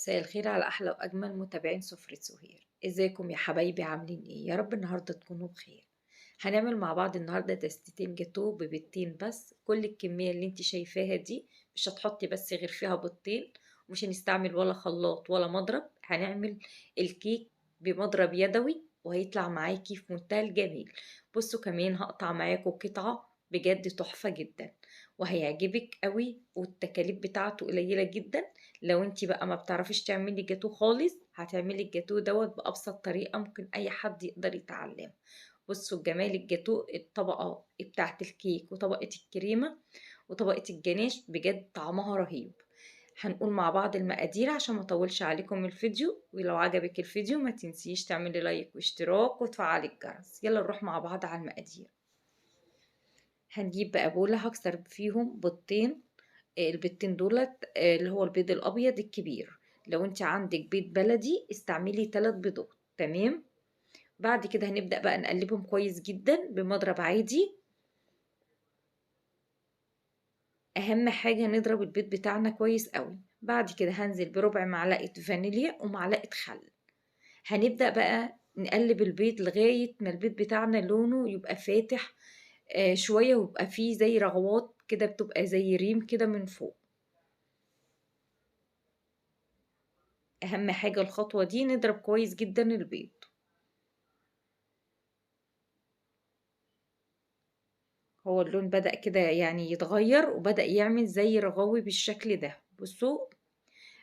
مساء الخير على أحلى وأجمل متابعين سفرة سهير. ازيكم يا حبايبي؟ عاملين ايه؟ يا رب النهاردة تكونوا بخير. هنعمل مع بعض النهاردة دستتين جاتو ببيضتين بس. كل الكمية اللي انت شايفاها دي مش هتحطي بس غير فيها بيضتين، ومش هنستعمل ولا خلاط ولا مضرب. هنعمل الكيك بمضرب يدوي وهيطلع معاكي في منتهى الجميل. بصوا كمان هقطع معاكم قطعة بجد تحفة جدا وهيعجبك قوي، والتكاليف بتاعته قليلة جدا. لو انتي بقى ما بتعرفيش تعملي جاتو خالص، هتعملي الجاتو دوت بأبسط طريقة ممكن أي حد يقدر يتعلم. بصوا جمال الجاتو، الطبقة بتاعت الكيك وطبقة الكريمة وطبقة الجناش بجد طعمها رهيب. هنقول مع بعض المقادير عشان ما اطولش عليكم الفيديو، ولو عجبك الفيديو ما تنسيش تعملي لايك واشتراك وتفعلي الجرس. يلا نروح مع بعض على المقادير. هنجيب بقى بولة هكسر فيهم بيضتين. البيضتين دولت اللي هو البيض الابيض الكبير. لو انت عندك بيض بلدي استعملي 3 بيضات. تمام. بعد كده هنبدأ بقى نقلبهم كويس جدا بمضرب عادي. اهم حاجة نضرب البيض بتاعنا كويس قوي. بعد كده هنزل بربع معلقة فانيليا ومعلقة خل. هنبدأ بقى نقلب البيض لغاية ما البيض بتاعنا لونه يبقى فاتح شوية، ويبقى فيه زي رغوات كده، بتبقى زي ريم كده من فوق. اهم حاجة الخطوة دي نضرب كويس جدا البيض. هو اللون بدأ كده يعني يتغير وبدأ يعمل زي رغاوي بالشكل ده. بصوا،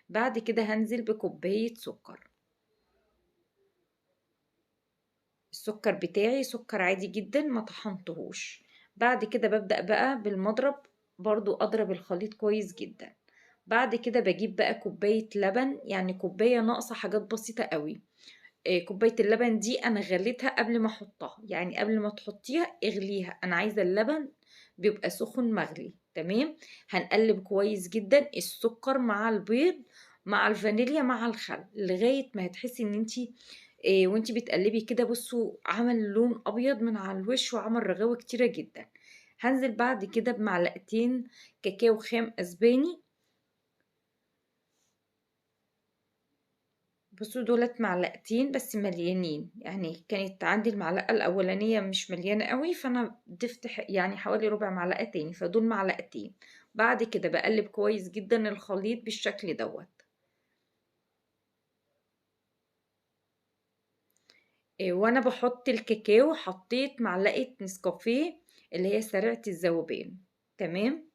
بعد كده هنزل بكوباية سكر. السكر بتاعي سكر عادي جدا ما طحنتهوش. بعد كده ببدأ بقى بالمضرب برضو أضرب الخليط كويس جدا. بعد كده بجيب بقى كوباية لبن، يعني كوباية ناقصة حاجات بسيطة قوي. كوباية اللبن دي أنا غليتها قبل ما أحطها، يعني قبل ما تحطيها اغليها. أنا عايزة اللبن بيبقى سخن مغلي. تمام. هنقلب كويس جدا السكر مع البيض مع الفانيليا مع الخل لغاية ما هتحسي ان انتي وانتي بتقلبي كده. بصوا عمل لون ابيض من على الوش وعمل رغاوة كتيرة جدا. هنزل بعد كده بمعلقتين كاكاو خام اسباني. بصوا دولت معلقتين بس مليانين، يعني كانت عندي المعلقة الأولانية مش مليانة قوي، فأنا ضفت يعني حوالي ربع معلقة تاني، فدول معلقتين. بعد كده بقلب كويس جدا الخليط بالشكل دوت. وانا بحط الكاكاو حطيت معلقة نسكافيه اللي هي سريعة الذوبان. تمام.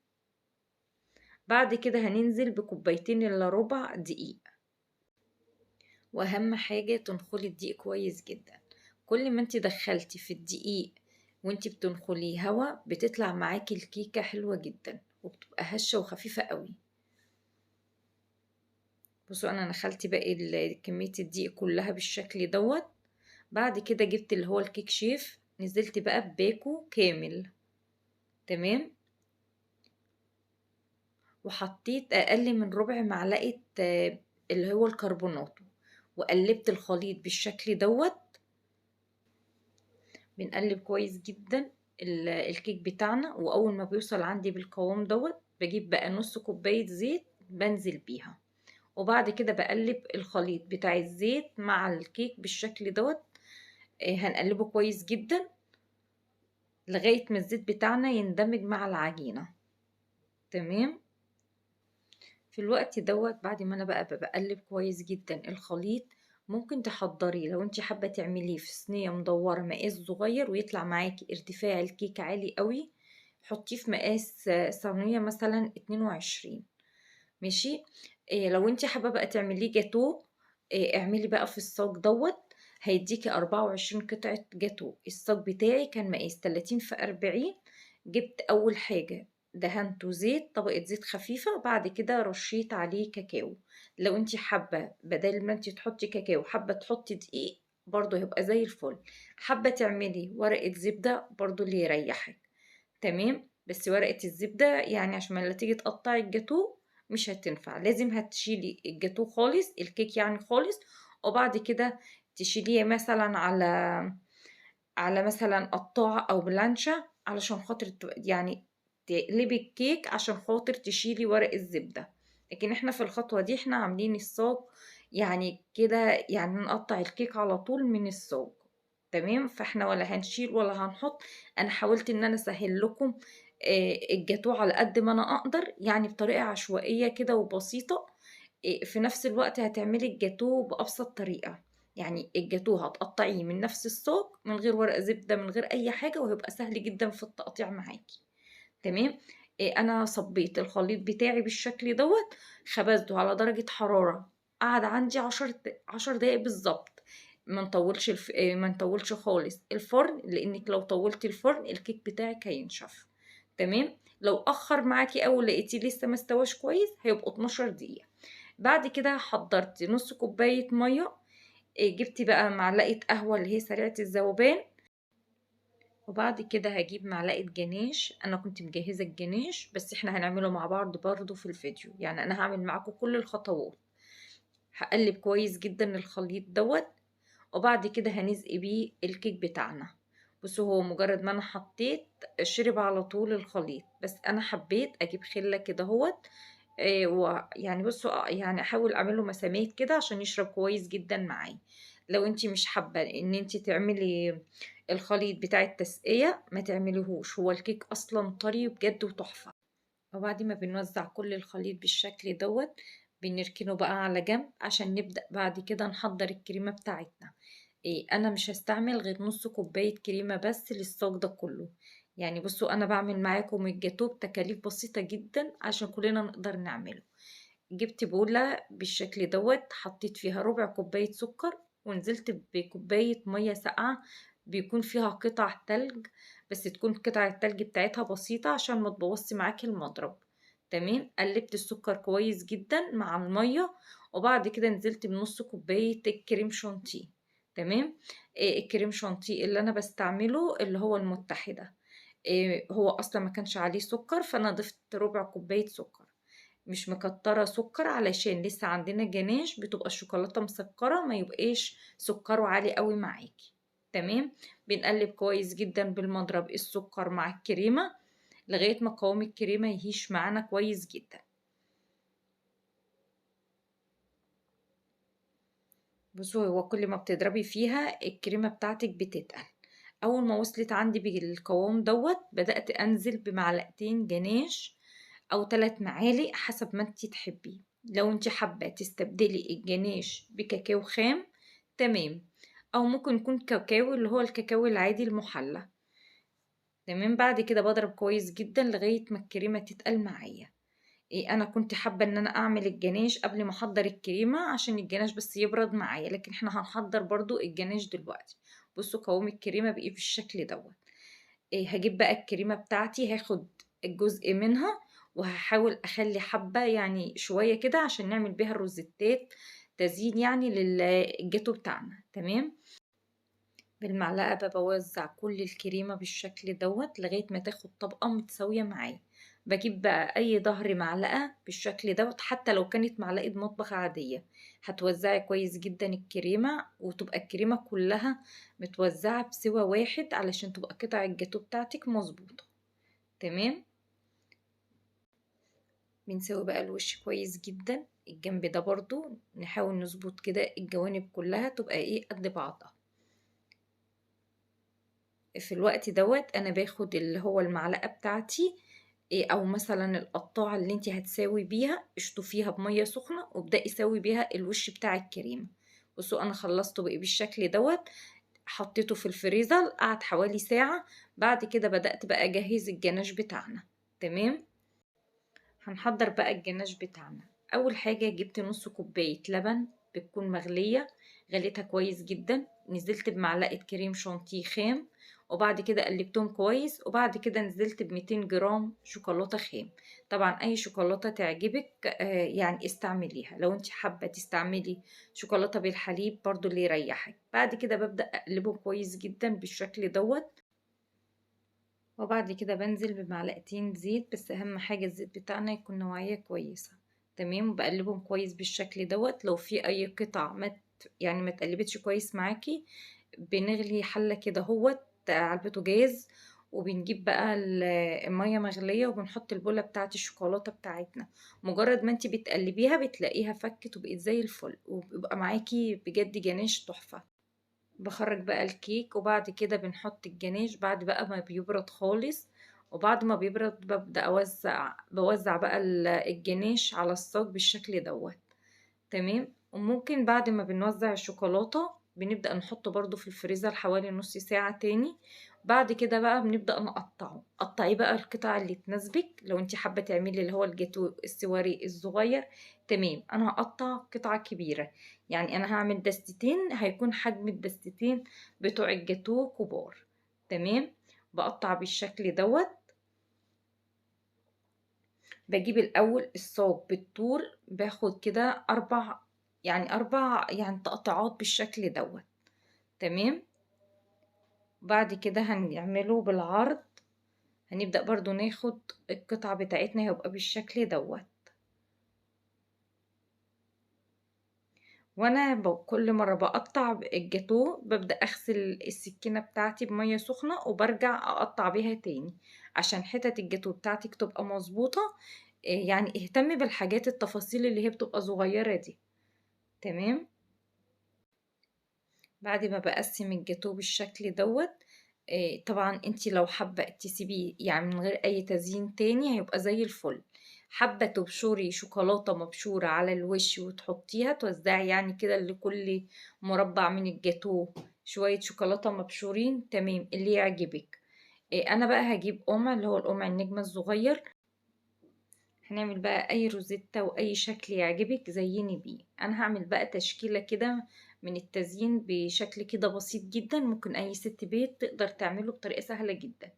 بعد كده هننزل بكوبايتين الا ربع دقيق. واهم حاجة تنخلي الدقيق كويس جدا. كل ما انت دخلتي في الدقيق وانت بتنخليه هوا بتطلع معاكي الكيكة حلوة جدا وبتبقى هشة وخفيفة قوي. بصوا انا نخلتي باقي كمية الدقيق كلها بالشكل دوت. بعد كده جبت اللي هو الكيك شيف، نزلت بقى بباكو كامل. تمام. وحطيت اقل من ربع معلقة اللي هو الكربونات، وقلبت الخليط بالشكل دوت. بنقلب كويس جدا الكيك بتاعنا، واول ما بيوصل عندي بالقوام دوت بجيب بقى نص كوباية زيت بنزل بيها. وبعد كده بقلب الخليط بتاع الزيت مع الكيك بالشكل دوت. هنقلبه كويس جدا لغاية ما الزيت بتاعنا يندمج مع العجينة. تمام. في الوقت دوت بعد ما انا بقى بقلب كويس جدا الخليط، ممكن تحضري لو انت حابة تعمليه في صينية مدورة مقاس صغير ويطلع معاكي ارتفاع الكيك عالي قوي، حطيه في مقاس صينية مثلا 22. ماشي. إيه لو انت حابة بقى تعمليه جاتو، إيه اعملي بقى في الصاج دوت. هيديكي 24 قطعة جاتو. الصاج بتاعي كان مقاس 30 في 40. جبت أول حاجة دهنته زيت، طبقة زيت خفيفة، بعد كده رشيت عليه كاكاو. لو انت حابة بدل ما انت تحطي كاكاو حابة تحطي دقيق برضه هيبقى زي الفل. حابة تعملي ورقة زبدة برضه اللي يريحك. تمام. بس ورقة الزبدة يعني عشان ما تيجي تقطعي الجاتو مش هتنفع، لازم هتشيلي الجاتو خالص، الكيك يعني خالص. وبعد كده تشيليه مثلا على مثلا قطاعة او بلانشة علشان خاطر يعني تقلبي الكيك عشان خاطر تشيلي ورق الزبدة. لكن احنا في الخطوة دي احنا عاملين الصاج يعني كده، يعني نقطع الكيك على طول من الصاج. تمام، فاحنا ولا هنشيل ولا هنحط. انا حاولت ان انا اسهل لكم الجاتو على قد ما انا اقدر، يعني بطريقة عشوائية كده وبسيطة. في نفس الوقت هتعملي الجاتو بأبسط طريقة. يعني الجاتو هتقطعيه من نفس الصاج من غير ورق زبدة من غير اي حاجة، وهيبقى سهل جدا في التقطيع معاكي. تمام. انا صبيت الخليط بتاعي بالشكل دوت، خبزته على درجة حرارة، قعد عندي 10 دقايق بالظبط. ما نطولش ما نطولش خالص الفرن، لانك لو طولتي الفرن الكيك بتاعك هينشف. تمام. لو اخر معاكي او لقيتيه لسه ما استواش كويس هيبقوا 12 دقيقة. بعد كده حضرت نص كوباية مية. جبتي بقى معلقة قهوة اللي هي سريعة الذوبان. وبعد كده هجيب معلقة جناش، انا كنت مجهزة الجناش بس احنا هنعمله مع بعض برضو في الفيديو، يعني انا هعمل معاكم كل الخطوات. هقلب كويس جدا الخليط دوت. وبعد كده هنزق بيه الكيك بتاعنا. بصوا هو مجرد ما انا حطيت شرب على طول الخليط، بس انا حبيت اجيب خلة كده هوت. ويعني بصوا يعني احاول اعمله مسامات كده عشان يشرب كويس جدا معايا. لو انتي مش حابة ان انتي تعملي الخليط بتاع التسقية ما تعمليهوش، هو الكيك اصلا طري بجد وتحفة. وبعد ما بنوزع كل الخليط بالشكل دوت، بنركنه بقى على جنب عشان نبدأ بعد كده نحضر الكريمة بتاعتنا. انا مش هستعمل غير نص كوباية كريمة بس للصاج ده كله. يعني بصوا انا بعمل معاكم الجاتوه بتكاليف بسيطة جدا عشان كلنا نقدر نعمله. جبت بولة بالشكل دوت، حطيت فيها ربع كوباية سكر، ونزلت بكوباية مية ساقعة بيكون فيها قطع تلج، بس تكون قطع التلج بتاعتها بسيطة عشان ما تبوظش معاكي المضرب. تمام. قلبت السكر كويس جدا مع المية. وبعد كده نزلت بنص كوباية الكريم شانتيه. تمام. الكريم شانتيه اللي انا بستعمله اللي هو المتحدة. هو اصلا ما كانش عليه سكر، فانا ضفت ربع كوباية سكر. مش مكترة سكر علشان لسه عندنا جناش بتبقى الشوكولاتة مسكرة، ما يبقاش سكره عالي قوي معاكي. تمام. بنقلب كويس جدا بالمضرب السكر مع الكريمة لغاية ما قوام الكريمة يهيش معانا كويس جدا. بصوا هو كل ما بتضربي فيها الكريمة بتاعتك بتتقل. اول ما وصلت عندي بالقوام دوت بدأت انزل بمعلقتين جناش او 3 معالق حسب ما انتي تحبي. لو انتي حابة تستبدلي الجناش بكاكاو خام تمام، او ممكن يكون كاكاو اللي هو الكاكاو العادي المحلى. تمام. بعد كده بضرب كويس جدا لغاية ما الكريمة تتقل معايا. انا كنت حابة ان انا اعمل الجناش قبل ما احضر الكريمة عشان الجناش بس يبرد معايا، لكن احنا هنحضر برضو الجناش دلوقتي. بصوا قوام الكريمة بقى بالشكل دوت. هجيب بقى الكريمة بتاعتي، هاخد الجزء منها وهحاول اخلي حبة يعني شوية كده عشان نعمل بيها الروزيتات تزيين يعني للجاتو بتاعنا. تمام. بالمعلقة بوزع كل الكريمة بالشكل دوت لغاية ما تاخد طبقة متساوية معايا. بجيب بقى اي ظهر معلقة بالشكل دوت، حتى لو كانت معلقة مطبخ عادية. هتوزعي كويس جدا الكريمة وتبقى الكريمة كلها متوزعة بسوى واحد علشان تبقى قطع الجاتو بتاعتك مظبوطة. تمام. بنسوي بقى الوش كويس جدا، الجنب ده برضو نحاول نظبط كده الجوانب كلها تبقى ايه قد بعضها. في الوقت دوت انا باخد اللي هو المعلقة بتاعتي إيه، او مثلا القطاعة اللي انتي هتساوي بيها اشطفيها بمية سخنة وابدأي ساوي بيها الوش بتاع الكريمة. بصوا انا خلصته بقى بالشكل دوت، حطيته في الفريزر قعد حوالي ساعة. بعد كده بدأت بقى اجهز الجناش بتاعنا. تمام. هنحضر بقى الجناش بتاعنا. اول حاجة جبت نص كوباية لبن بتكون مغلية، غليتها كويس جدا، نزلت بمعلقة كريم شانتيه خام، وبعد كده قلبتهم كويس. وبعد كده نزلت ب200 جرام شوكولاتة خام. طبعا اي شوكولاتة تعجبك يعني استعمليها. لو انت حابة تستعملي شوكولاتة بالحليب برضو اللي يريحك. بعد كده ببدأ اقلبهم كويس جدا بالشكل دوت. وبعد كده بنزل بمعلقتين زيت، بس اهم حاجة الزيت بتاعنا يكون نوعية كويسة. تمام. بقلبهم كويس بالشكل دوت. لو في اي قطع يعني ما تقلبتش كويس معاكي، بنغلي حلة كده هوت على البوتاجاز وبنجيب بقى المية مغلية وبنحط البولة بتاعة الشوكولاتة بتاعتنا. مجرد ما انتي بتقلبيها بتلاقيها فكت وبقت زي الفل، وبيبقى معاكي بجد جناش تحفة. بخرج بقى الكيك وبعد كده بنحط الجناش بعد بقى ما بيبرد خالص. وبعد ما بيبرد ببدأ بوزع بقى الجناش على الصاج بالشكل دوت. تمام. وممكن بعد ما بنوزع الشوكولاتة بنبدأ نحطه برضو في الفريزر حوالي نص ساعة تاني. بعد كده بقى بنبدأ نقطعه، قطعي بقى القطع اللي تناسبك. لو انت حابة تعملي اللي هو الجاتو السواري الصغير، تمام، انا هقطع قطعة كبيرة. يعني انا هعمل دستتين، هيكون حجم الدستتين بتوع الجاتو كبار. تمام. بقطع بالشكل دوت. بجيب الأول الصاج بالطول، باخد كده أربع يعني تقطعات بالشكل دوت. تمام. بعد كده هنعمله بالعرض. هنبدأ برضو ناخد القطعة بتاعتنا هيبقى بالشكل دوت. وانا كل مرة بقطع الجاتو ببدأ اغسل السكينة بتاعتي بمية سخنة وبرجع اقطع بيها تاني عشان حتت الجاتو بتاعتك تبقى مظبوطة. يعني اهتمي بالحاجات التفاصيل اللي هي بتبقى صغيرة دي. تمام. بعد ما بقسم الجاتو بالشكل دوت. طبعا انتي لو حابة تسيبيه يعني من غير اي تزيين تاني هيبقى زي الفل. حابة تبشري شوكولاتة مبشورة على الوش وتحطيها توزعي يعني كده لكل مربع من الجاتو شوية شوكولاتة مبشورين، تمام، اللي يعجبك. انا بقى هجيب قمع اللي هو القمع النجمة الصغير. هنعمل بقى اي روزيتا واي شكل يعجبك زيني بيه. انا هعمل بقى تشكيلة كده من التزيين بشكل كده بسيط جدا، ممكن اي ست بيت تقدر تعمله بطريقة سهلة جدا.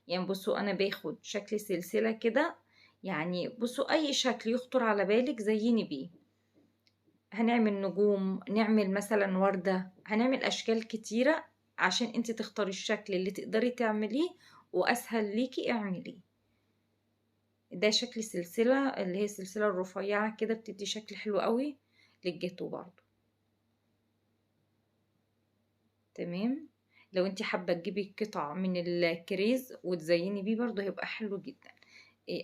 يعني بصوا انا باخد شكل سلسلة كده. يعني بصوا اي شكل يخطر على بالك زيني بيه. هنعمل نجوم، نعمل مثلا وردة، هنعمل اشكال كتيرة عشان انت تختاري الشكل اللي تقدري تعمليه واسهل ليكي اعمليه. ده شكل سلسلة اللي هي السلسلة الرفيعة كده بتدي شكل حلو قوي للجاتو برضو. تمام. لو انت حابة تجيبي قطع من الكريز وتزيني بيه برضو هيبقى حلو جدا.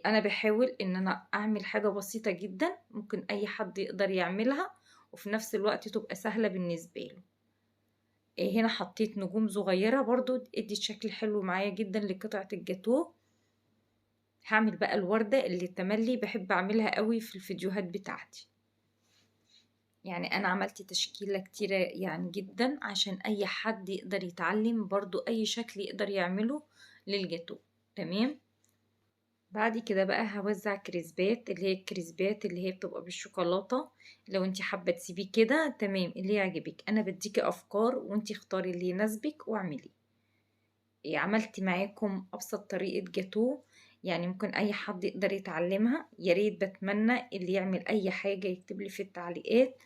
انا بحاول ان انا اعمل حاجة بسيطة جدا ممكن اي حد يقدر يعملها وفي نفس الوقت تبقى سهلة بالنسبة له. هنا حطيت نجوم صغيرة برضو ادي شكل حلو معايا جدا لقطعة الجاتو. هعمل بقى الوردة اللي تملي بحب اعملها قوي في الفيديوهات بتاعتي. يعني انا عملت تشكيلة كتيرة يعني جدا عشان اي حد يقدر يتعلم برضو اي شكل يقدر يعمله للجاتو. تمام. بعد كده بقى هوزع كريسبات اللي هي الكريسبات اللي هي بتبقى بالشوكولاتة. لو انت حابة تسيبيه كده تمام اللي يعجبك، انا بديكي افكار وانت اختاري اللي يناسبك واعملي. عملت معاكم ابسط طريقة جاتو، يعني ممكن اي حد يقدر يتعلمها. يا ريت بتمنى اللي يعمل اي حاجة يكتب لي في التعليقات.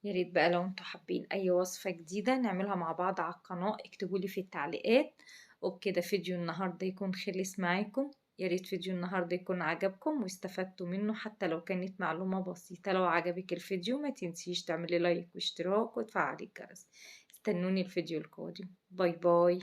يا ريت بقى لو انتوا حابين اي وصفة جديدة نعملها مع بعض على القناة اكتبولي في التعليقات. وبكده فيديو النهاردة يكون خلص معاكم. يا ريت فيديو النهاردة يكون عجبكم واستفدتوا منه حتى لو كانت معلومة بسيطة. لو عجبك الفيديو ما تنسيش تعملي لايك واشتراك وتفعلي الجرس. استنوني الفيديو القادم. باي باي.